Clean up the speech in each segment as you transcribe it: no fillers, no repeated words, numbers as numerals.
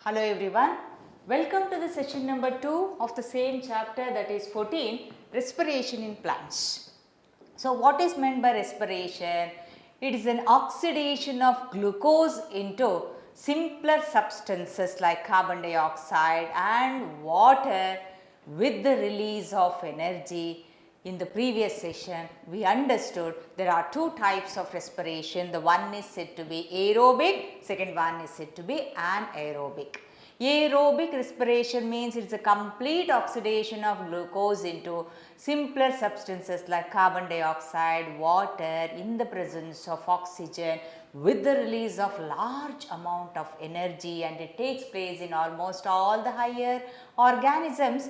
Hello everyone, welcome to the session number 2 of the same chapter, that is 14, respiration in plants. So what is meant by respiration? It is an oxidation of glucose into simpler substances like carbon dioxide and water with the release of energy. In the previous session, we understood there are two types of respiration. The one is said to be aerobic, second one is said to be anaerobic. Aerobic respiration means it is a complete oxidation of glucose into simpler substances like carbon dioxide, water in the presence of oxygen with the release of large amount of energy, and it takes place in almost all the higher organisms.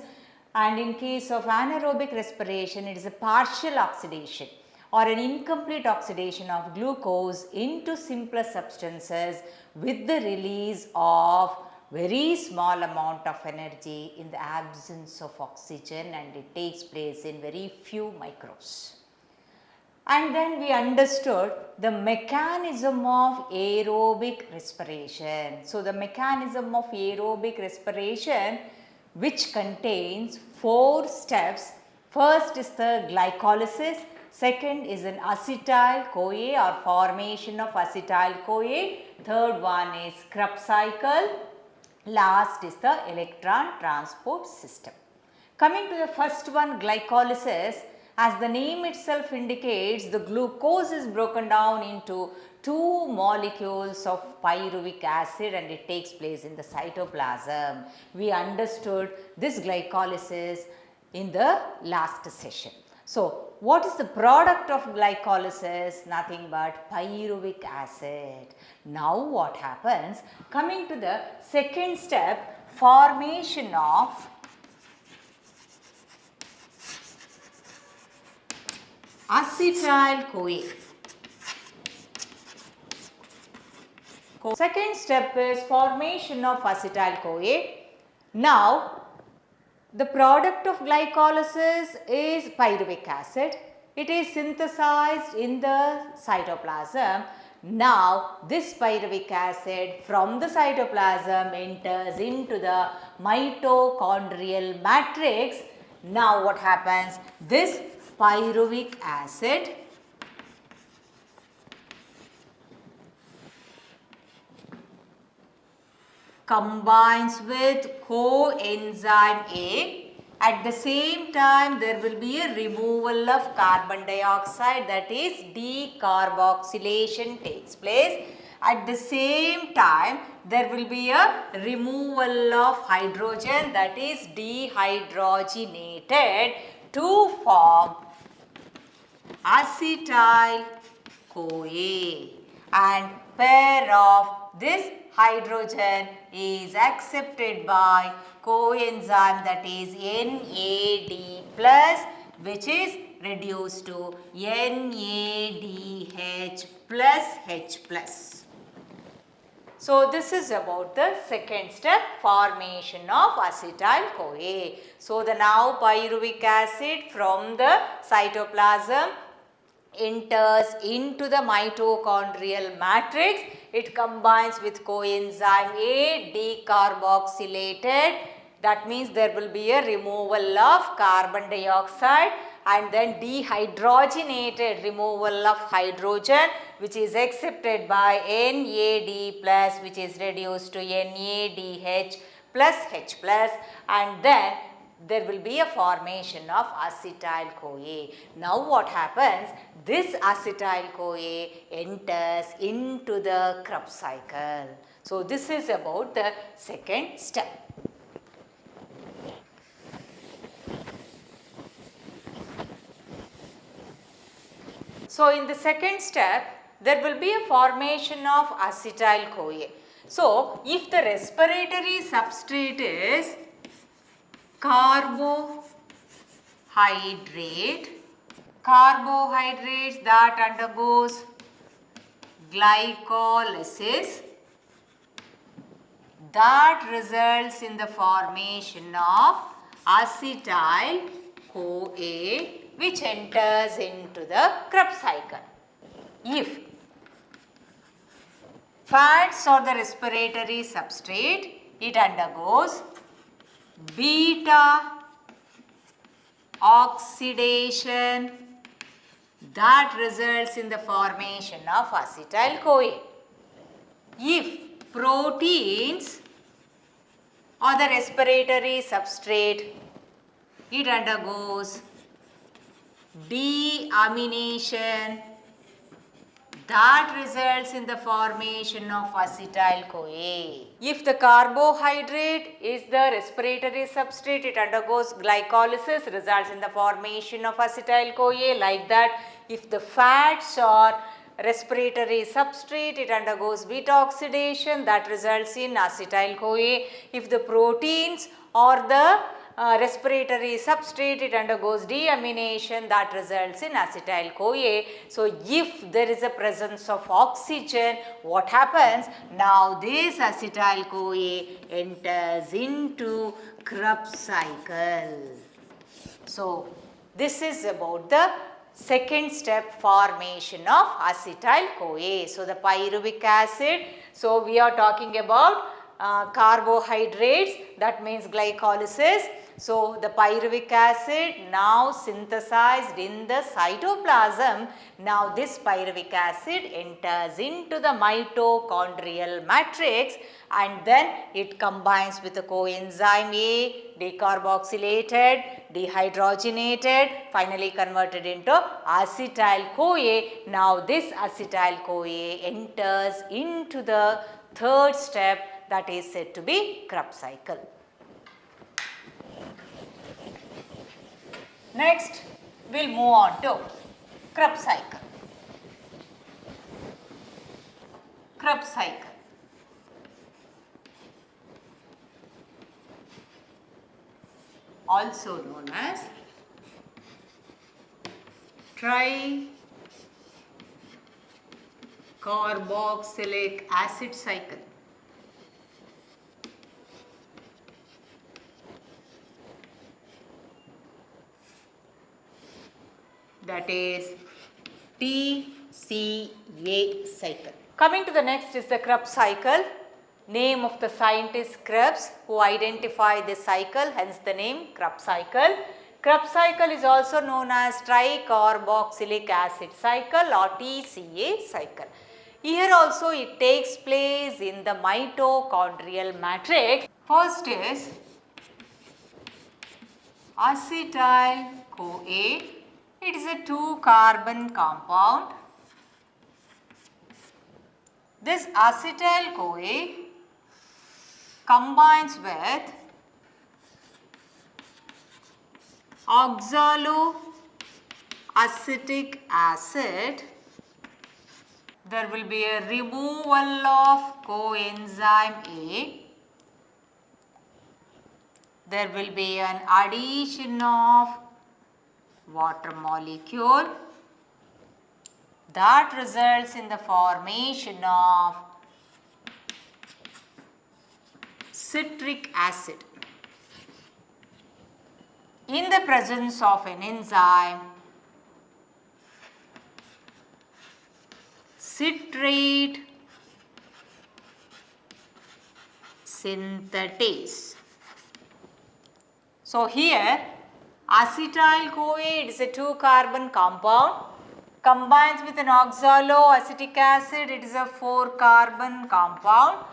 And in case of anaerobic respiration, it is a partial oxidation or an incomplete oxidation of glucose into simpler substances with the release of very small amount of energy in the absence of oxygen, and it takes place in very few micros. And then we understood the mechanism of aerobic respiration. So, the mechanism of aerobic respiration, which contains 4 steps. First is the glycolysis, second is an acetyl-CoA or formation of acetyl-CoA, third one is Krebs cycle, last is the electron transport system. Coming to the first one, glycolysis, as the name itself indicates, the glucose is broken down into 2 molecules of pyruvic acid and it takes place in the cytoplasm. We understood this glycolysis in the last session. So, what is the product of glycolysis? Nothing but pyruvic acid. Now, what happens? Coming to the second step, formation of acetyl-CoA. Second step is formation of acetyl-CoA. Now, the product of glycolysis is pyruvic acid. It is synthesized in the cytoplasm. Now, this pyruvic acid from the cytoplasm enters into the mitochondrial matrix. Now, what happens? This pyruvic acid combines with coenzyme A. At the same time, there will be a removal of carbon dioxide, that is decarboxylation takes place. At the same time, there will be a removal of hydrogen, that is dehydrogenated to form acetyl-CoA, and pair of this hydrogen is accepted by coenzyme, that is NAD plus, which is reduced to NADH plus H plus. So, this is about the second step, formation of acetyl-CoA. So, the now pyruvic acid from the cytoplasm enters into the mitochondrial matrix. It combines with coenzyme A, decarboxylated. That means there will be a removal of carbon dioxide and then dehydrogenated removal of hydrogen, which is accepted by NAD plus, which is reduced to NADH plus H plus, and then there will be a formation of acetyl-CoA. Now what happens? This acetyl-CoA enters into the Krebs cycle. So this is about the second step. So in the second step, there will be a formation of acetyl-CoA. So if the respiratory substrate is carbohydrates that undergoes glycolysis, that results in the formation of acetyl-CoA, which enters into the Krebs cycle. If fats are the respiratory substrate, it undergoes beta oxidation that results in the formation of acetyl-CoA. If proteins or the respiratory substrate, it undergoes deamination that results in the formation of acetyl-CoA. If the carbohydrate is the respiratory substrate, it undergoes glycolysis, results in the formation of acetyl-CoA. Like that, if the fats are respiratory substrate, it undergoes beta oxidation that results in acetyl-CoA. If the proteins or the respiratory substrate, it undergoes deamination that results in acetyl-CoA. So, if there is a presence of oxygen, what happens? Now, this acetyl-CoA enters into Krebs cycle. So, this is about the second step, formation of acetyl-CoA. So, the pyruvic acid, so we are talking about carbohydrates, that means glycolysis. So, the pyruvic acid now synthesized in the cytoplasm. Now, this pyruvic acid enters into the mitochondrial matrix and then it combines with the coenzyme A, decarboxylated, dehydrogenated, finally converted into acetyl-CoA. Now, this acetyl-CoA enters into the third step, that is said to be Krebs cycle. Next, we will move on to Krebs cycle. Krebs cycle. Also known as tricarboxylic acid cycle. That is TCA cycle. Coming to the next is the Krebs cycle. Name of the scientist Krebs who identified this cycle, hence the name Krebs cycle. Krebs cycle is also known as tricarboxylic acid cycle or TCA cycle. Here also it takes place in the mitochondrial matrix. First is acetyl-CoA. It is a 2-carbon compound. This acetyl-CoA combines with oxaloacetic acid. There will be a removal of coenzyme A. There will be an addition of water molecule that results in the formation of citric acid. In the presence of an enzyme, citrate synthetase. So, here acetyl-CoA, it is a 2-carbon compound, combines with an oxaloacetic acid, it is a 4-carbon compound,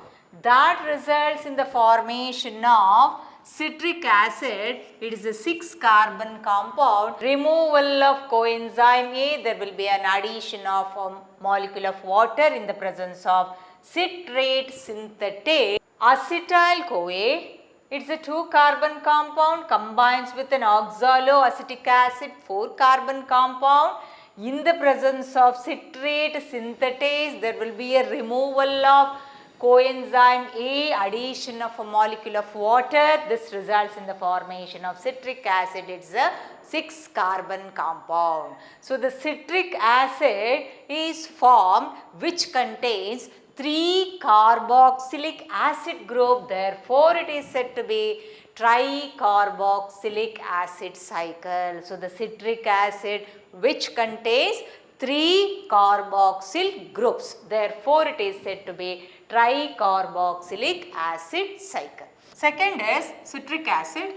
that results in the formation of citric acid. It is a 6-carbon compound. Removal of coenzyme A, there will be an addition of a molecule of water in the presence of citrate synthetase. Acetyl-CoA, it is a 2-carbon compound, combines with an oxaloacetic acid, 4-carbon compound. In the presence of citrate synthetase, there will be a removal of coenzyme A, addition of a molecule of water. This results in the formation of citric acid. It is a 6-carbon compound. So, the citric acid is formed which contains 3-carboxylic acid group. Therefore, it is said to be tricarboxylic acid cycle. So, the citric acid which contains 3 carboxyl groups. Therefore, it is said to be tricarboxylic acid cycle. Second is citric acid.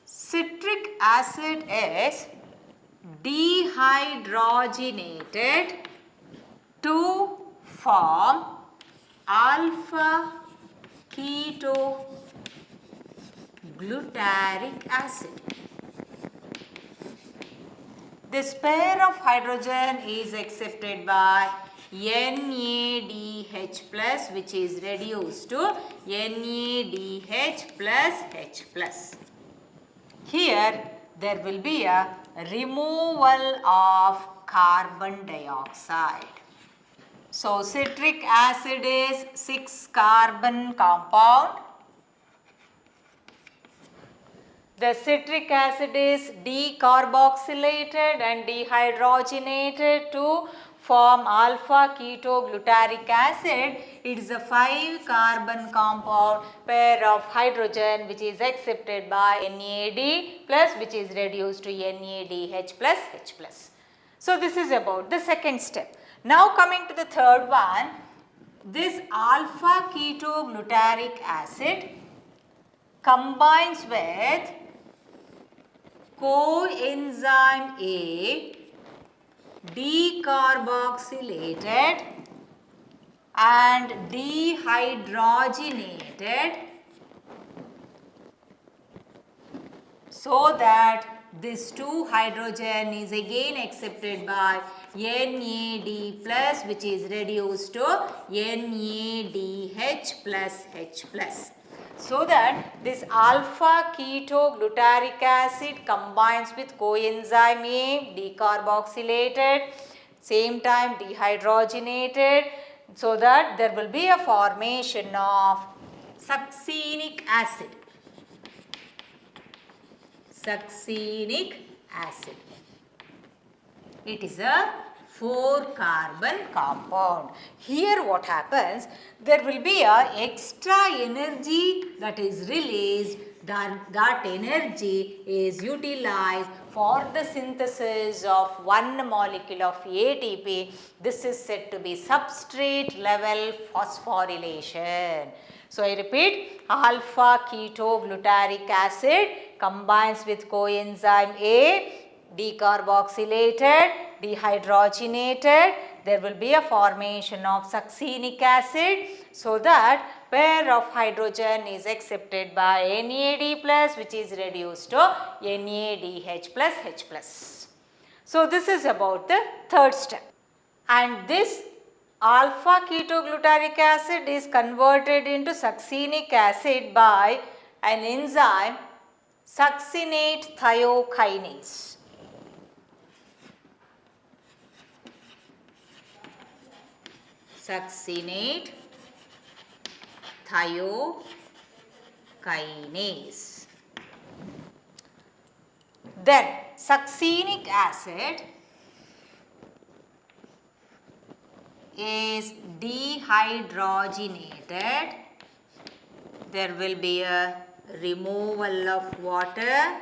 Citric acid is dehydrogenated to form alpha ketoglutaric acid. This pair of hydrogen is accepted by NADH plus, which is reduced to NADH plus H plus. Here there will be a removal of carbon dioxide. So citric acid is 6 carbon compound. The citric acid is decarboxylated and dehydrogenated to form alpha ketoglutaric acid. It is a 5 carbon compound pair of hydrogen which is accepted by NAD plus, which is reduced to NADH plus H plus. So this is about the second step. Now coming to the third one, this alpha ketoglutaric acid combines with coenzyme A, decarboxylated and dehydrogenated, so that this 2 hydrogen is again accepted by NAD plus, which is reduced to NADH plus H plus. So that this alpha ketoglutaric acid combines with coenzyme A, decarboxylated, same time dehydrogenated, so that there will be a formation of succinic acid. Succinic acid. It is a 4 carbon compound. Here what happens, there will be a extra energy that is released, that energy is utilized for the synthesis of one molecule of ATP. This is said to be substrate level phosphorylation. So I repeat, alpha ketoglutaric acid combines with coenzyme A, decarboxylated, dehydrogenated, there will be a formation of succinic acid, so that pair of hydrogen is accepted by NAD plus, which is reduced to NADH plus H plus. So this is about the third step, and this alpha ketoglutaric acid is converted into succinic acid by an enzyme succinate thiokinase. Succinate thiokinase. Then succinic acid is dehydrogenated. There will be a removal of water.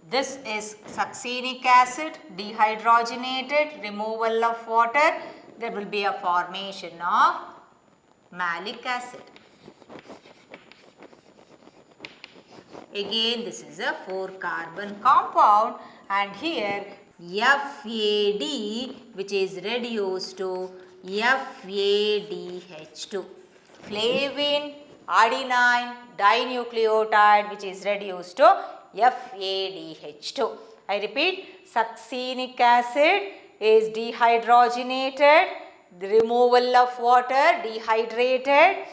This is succinic acid, dehydrogenated, removal of water. There will be a formation of malic acid. Again, this is a 4 carbon compound, and here FAD, which is reduced to FADH2. Flavin adenine dinucleotide, which is reduced to FADH2. I repeat, succinic acid is dehydrogenated, the removal of water, dehydrated,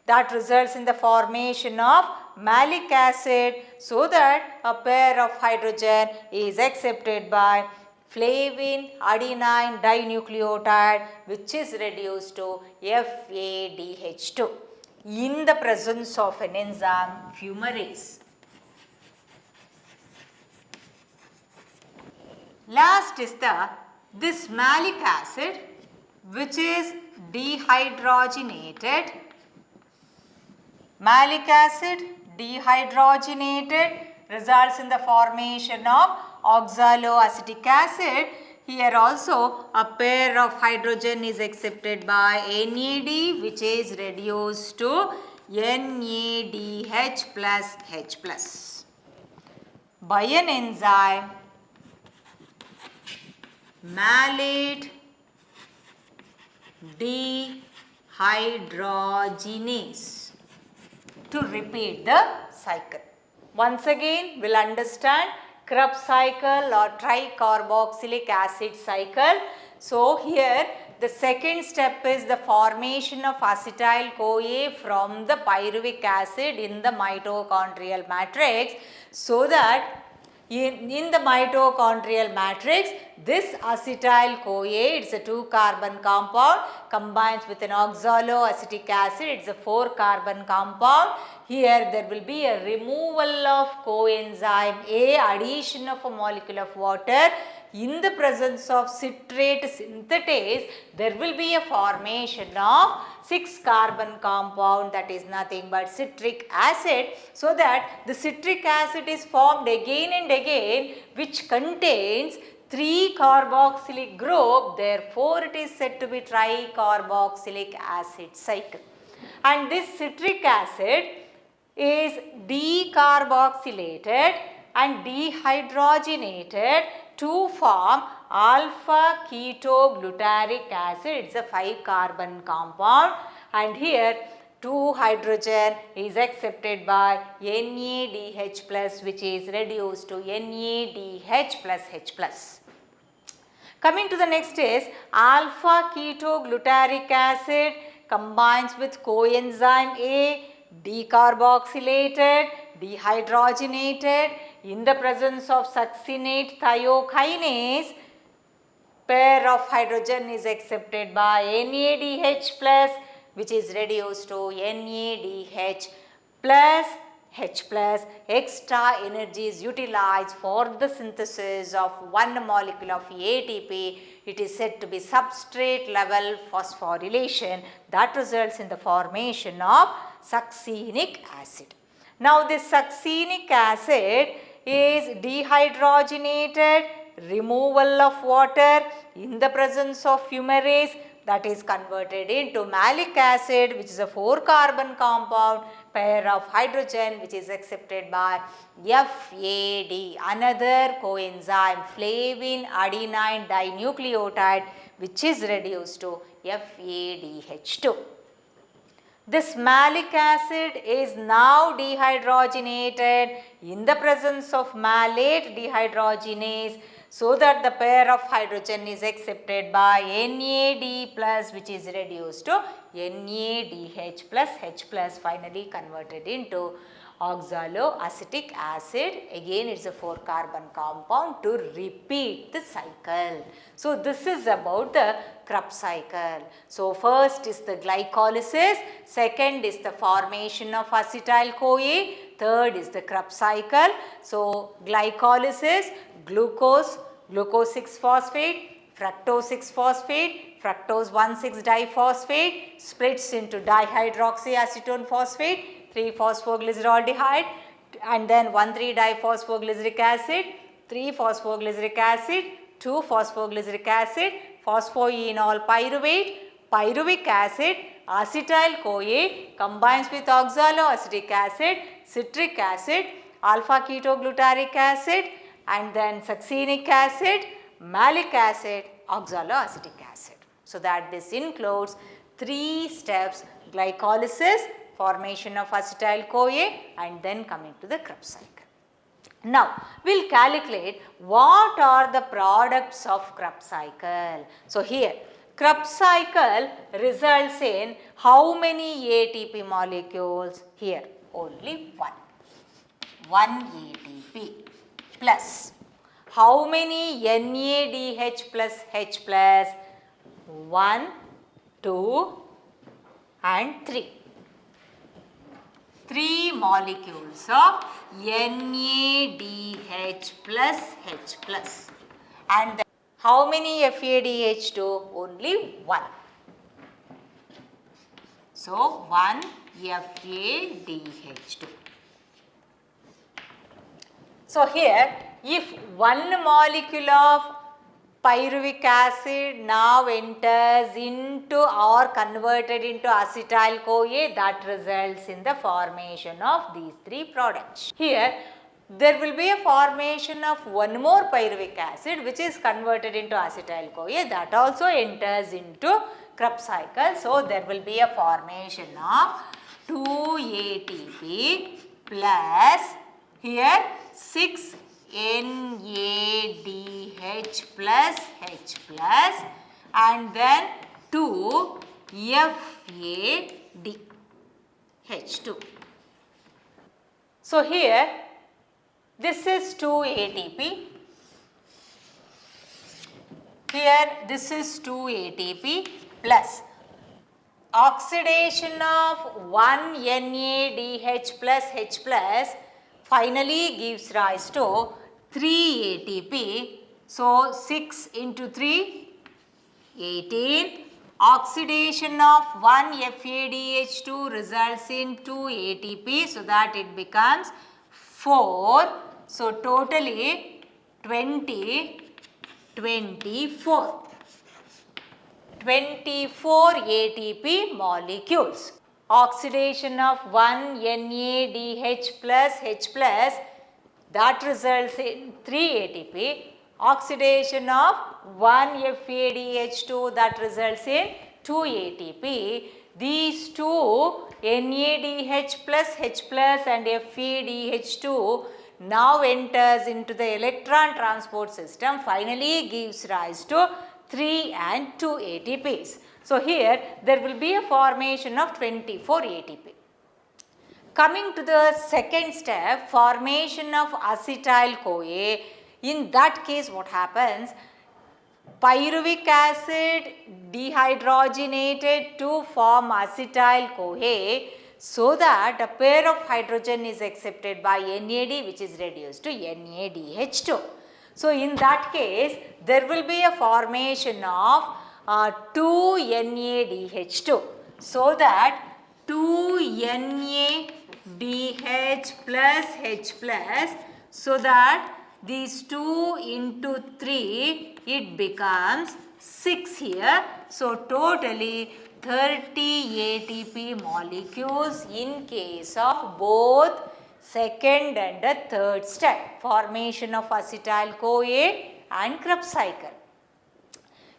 that results in the formation of malic acid, so that a pair of hydrogen is accepted by flavin adenine dinucleotide, which is reduced to FADH2 in the presence of an enzyme fumarase. Last is this malic acid, which is dehydrogenated. Malic acid dehydrogenated results in the formation of oxaloacetic acid. here also a pair of hydrogen is accepted by NAD, which is reduced to NADH plus H plus. By an enzyme malate dehydrogenase to repeat the cycle. Once again, we'll understand KREBS cycle or tricarboxylic acid cycle. So, here the second step is the formation of acetyl-CoA from the pyruvic acid in the mitochondrial matrix, so that in the mitochondrial matrix, this acetyl-CoA, it's a 2-carbon compound, combines with an oxaloacetic acid, it's a 4-carbon compound. Here there will be a removal of coenzyme A, addition of a molecule of water. In the presence of citrate synthetase, there will be a formation of 6-carbon compound, that is nothing but citric acid, so that the citric acid is formed again and again, which contains 3-carboxylic group. Therefore, it is said to be tricarboxylic acid cycle. And this citric acid is decarboxylated and dehydrogenated to form alpha ketoglutaric acid. It's a 5-carbon compound, and here 2 hydrogen is accepted by NADH plus, which is reduced to NADH plus H plus. Coming to the next is alpha ketoglutaric acid combines with coenzyme A, decarboxylated, dehydrogenated. In the presence of succinate thiokinase, pair of hydrogen is accepted by NADH plus, which is reduced to NADH plus H plus. Extra energy is utilized for the synthesis of one molecule of ATP. It is said to be substrate level phosphorylation that results in the formation of succinic acid. Now, this succinic acid is dehydrogenated, removal of water, in the presence of fumarase, that is converted into malic acid, which is a 4-carbon compound, pair of hydrogen which is accepted by FAD, another coenzyme flavin adenine dinucleotide, which is reduced to FADH2. This malic acid is now dehydrogenated in the presence of malate dehydrogenase, so that the pair of hydrogen is accepted by NAD plus, which is reduced to NADH plus H plus, finally converted into oxaloacetic acid. Again, it is a 4-carbon compound to repeat the cycle. So, this is about the KREBS cycle. So, first is the glycolysis, second is the formation of acetyl-CoA, third is the KREBS cycle. So, glycolysis, glucose, glucose 6-phosphate, fructose 6-phosphate, fructose 1,6-diphosphate splits into dihydroxyacetone phosphate, 3-phosphoglyceraldehyde, and then 1,3-diphosphoglyceric acid, 3-phosphoglyceric acid, 2-phosphoglyceric acid, phosphoenol pyruvate, pyruvic acid, acetyl-CoA combines with oxaloacetic acid, citric acid, alpha ketoglutaric acid, and then succinic acid, malic acid, oxaloacetic acid. So, that this includes 3 steps: glycolysis, formation of acetyl-CoA, and then coming to the KREBS cycle. Now, we will calculate what are the products of KREBS cycle. So, here KREBS cycle results in how many ATP molecules? Here only one ATP plus how many NADH plus H plus? 1, 2 and 3. 3 molecules of NADH plus H plus. And then how many FADH2? Only 1. So, 1 FADH2. So, here if one molecule of pyruvic acid now enters into or converted into acetyl-CoA, that results in the formation of these three products. Here there will be a formation of one more pyruvic acid which is converted into acetyl-CoA, that also enters into Krebs cycle. So there will be a formation of 2 ATP plus here 6 NADH plus H plus and then 2 FADH2. So here this is 2 ATP, here this is 2 ATP plus oxidation of 1 NADH plus H plus finally gives rise to 3 ATP. So 6 into 3, 18. Oxidation of 1 FADH2 results in 2 ATP, so that it becomes 4. So totally 24 ATP molecules. Oxidation of 1 NADH plus H plus, that results in 3 ATP. Oxidation of 1 FADH2, that results in 2 ATP. These two NADH plus H plus and FADH2 now enters into the electron transport system, finally gives rise to 3 and 2 ATPs. So here there will be a formation of 24 ATP. Coming to the second step, formation of acetyl-CoA. In that case what happens? Pyruvic acid dehydrogenated to form acetyl-CoA, so that a pair of hydrogen is accepted by NAD, which is reduced to NADH2. So in that case there will be a formation of 2 NADH2, so that 2 NADH plus H plus, so that these 2 into 3, it becomes 6 here. So totally 30 ATP molecules in case of both second and the third step, formation of acetyl-CoA and Krebs cycle.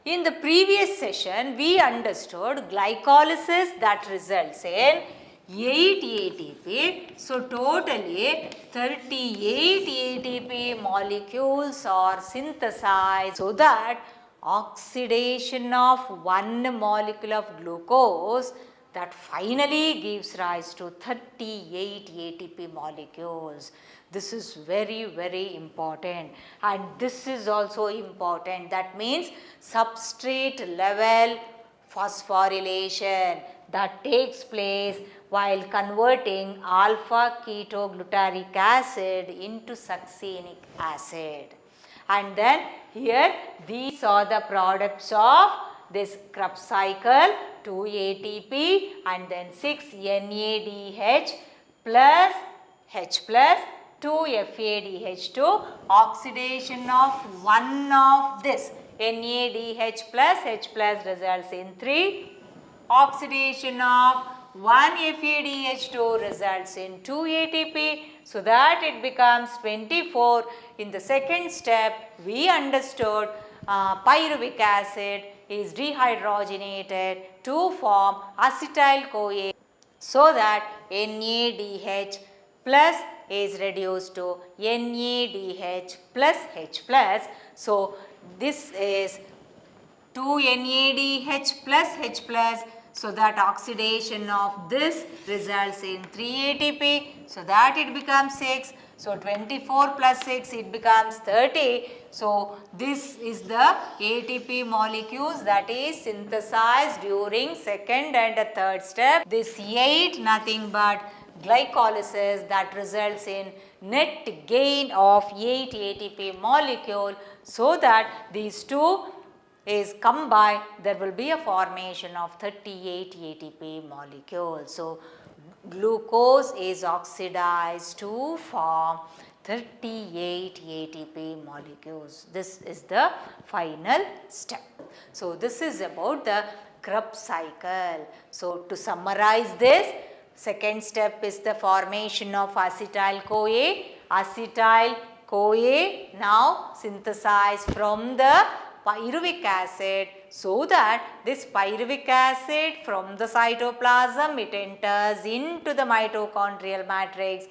In the previous session, we understood glycolysis that results in 8 ATP. So totally 38 ATP molecules are synthesized, so that oxidation of one molecule of glucose, that finally gives rise to 38 ATP molecules. This is very, very important, and this is also important. That means substrate level phosphorylation that takes place while converting alpha ketoglutarate acid into succinic acid. And then here these are the products of this Krebs cycle, 2 ATP and then 6 NADH plus H plus 2 FADH2, oxidation of one of this NADH plus H plus results in 3, oxidation of 1 FADH2 results in 2 ATP, so that it becomes 24. In the second step, we understood pyruvic acid is dehydrogenated to form acetyl-CoA, so that NADH plus is reduced to NADH plus H plus. So this is 2 NADH plus H plus, so that oxidation of this results in 3 ATP, so that it becomes 6. So 24 plus 6, it becomes 30. So this is the ATP molecules that is synthesized during second and the third step. This 8 nothing but glycolysis that results in net gain of 8 ATP molecule, so that these two is combined, there will be a formation of 38 ATP molecules. So glucose is oxidized to form 38 ATP molecules. This is the final step. So, this is about the Krebs cycle. So, to summarize this, second step is the formation of acetyl-CoA. Acetyl-CoA now synthesized from the pyruvic acid, so that this pyruvic acid from the cytoplasm, it enters into the mitochondrial matrix,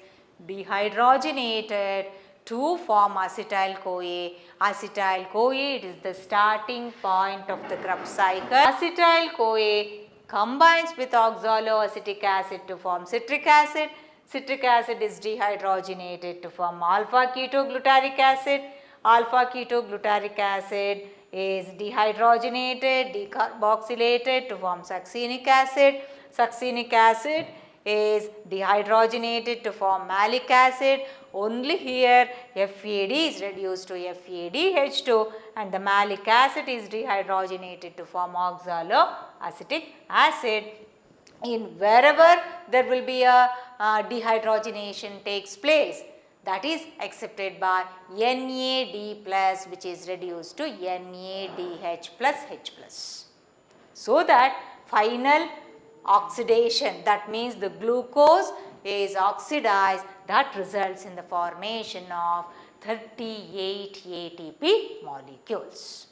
dehydrogenated to form acetyl-CoA. Acetyl-CoA, it is the starting point of the Krebs cycle. Acetyl-CoA combines with oxaloacetic acid to form citric acid. Citric acid is dehydrogenated to form alpha-ketoglutarate acid. Alpha-ketoglutarate acid is dehydrogenated, decarboxylated to form succinic acid. Succinic acid is dehydrogenated to form malic acid. Only here FAD is reduced to FADH2 and the malic acid is dehydrogenated to form oxaloacetic acid. In wherever there will be a dehydrogenation takes place, that is accepted by NAD plus, which is reduced to NADH plus H plus. So that final oxidation, that means the glucose is oxidized, that results in the formation of 38 ATP molecules.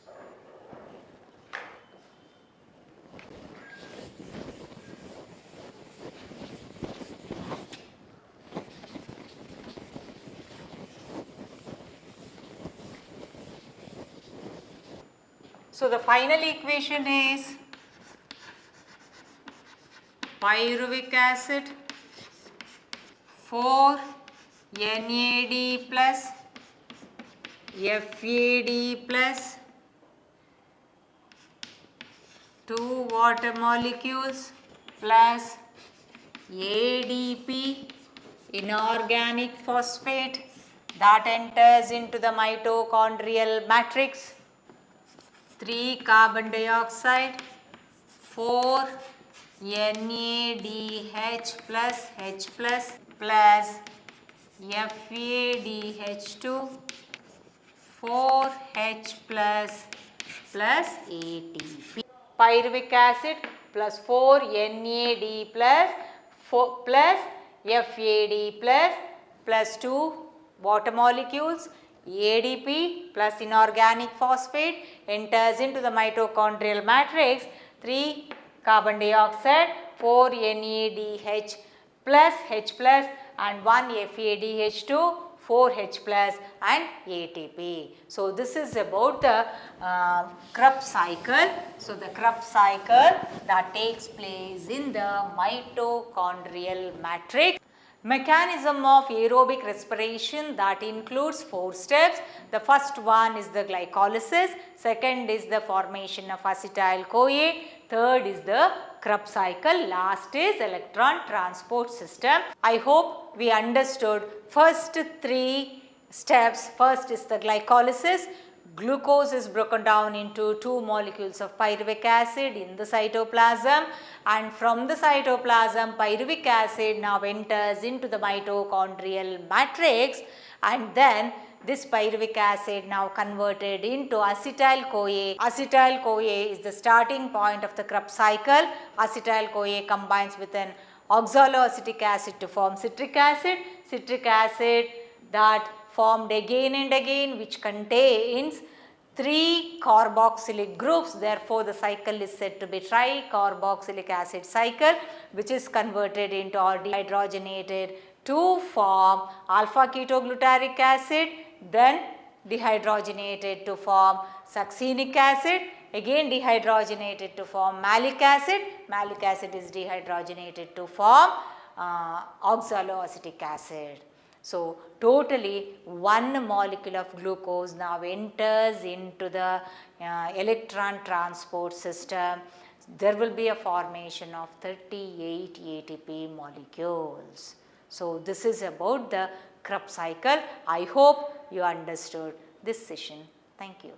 So, the final equation is pyruvic acid 4 NAD plus FAD plus 2 water molecules plus ADP inorganic phosphate that enters into the mitochondrial matrix, 3 carbon dioxide, 4 NADH plus H plus FADH2, 4H plus ATP. Pyruvic acid plus 4 NAD plus 4 plus FAD plus 2 water molecules, ADP plus inorganic phosphate enters into the mitochondrial matrix, 3 carbon dioxide, 4 NADH plus H plus and 1 FADH2, 4H plus and ATP. So, this is about the Krebs cycle. So, the Krebs cycle that takes place in the mitochondrial matrix. Mechanism of aerobic respiration, that includes 4 steps. The first one is the glycolysis, second is the formation of acetyl-CoA, third is the Krebs cycle, last is electron transport system. I hope we understood first 3 steps. First is the glycolysis. Glucose is broken down into 2 molecules of pyruvic acid in the cytoplasm, and from the cytoplasm pyruvic acid now enters into the mitochondrial matrix, and then this pyruvic acid now converted into acetyl-CoA. Acetyl-CoA is the starting point of the Krebs cycle. Acetyl-CoA combines with an oxaloacetic acid to form citric acid. Citric acid that formed again and again, which contains 3 carboxylic groups. Therefore, the cycle is said to be tricarboxylic acid cycle, which is converted into or dehydrogenated to form alpha ketoglutarate acid, then dehydrogenated to form succinic acid, again dehydrogenated to form malic acid. Malic acid is dehydrogenated to form oxaloacetic acid. So, totally 1 molecule of glucose now enters into the electron transport system. There will be a formation of 38 ATP molecules. So, this is about the Krebs cycle. I hope you understood this session. Thank you.